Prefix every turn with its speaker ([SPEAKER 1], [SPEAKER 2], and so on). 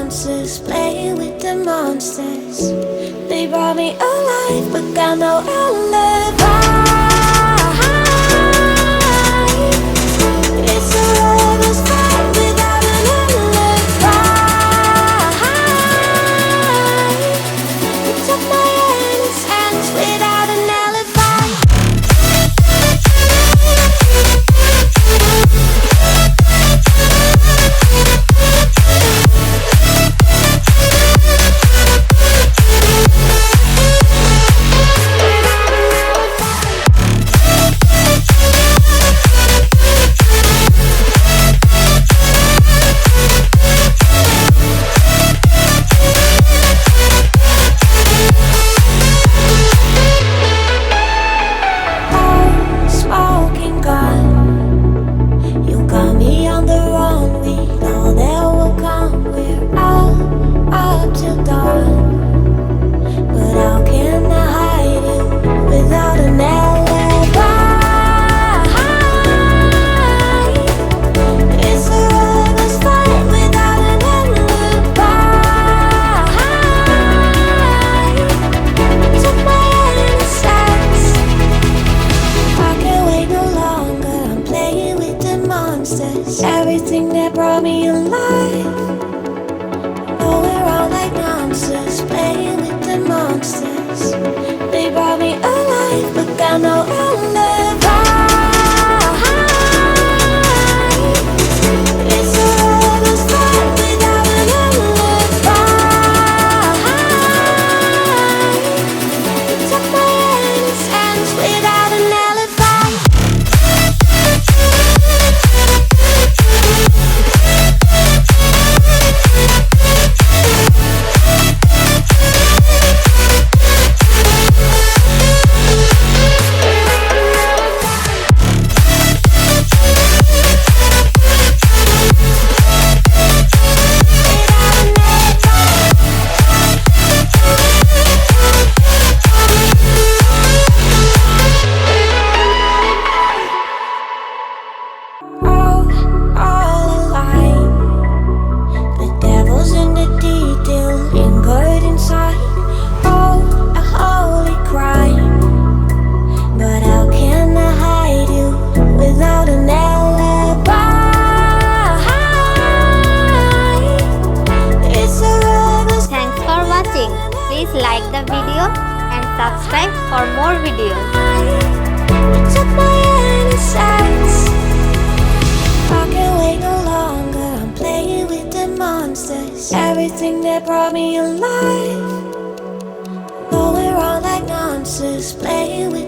[SPEAKER 1] monsters, playing with the monsters. They brought me alive, but got no alibi. It's a lover's fight without an alibi. It took my innocence without an alibi. Everything that brought me alive. Oh, we're all like monsters, playing with the monsters. They brought me alive, but got no alibi. It's a lover's fight without an alibi. Took my innocence without an alibi.
[SPEAKER 2] Please like the video and subscribe for more videos.
[SPEAKER 1] It took my innocence. I can't wait no longer. I'm playing with the monsters. Everything that brought me alive. Oh, we're all like monsters, playing with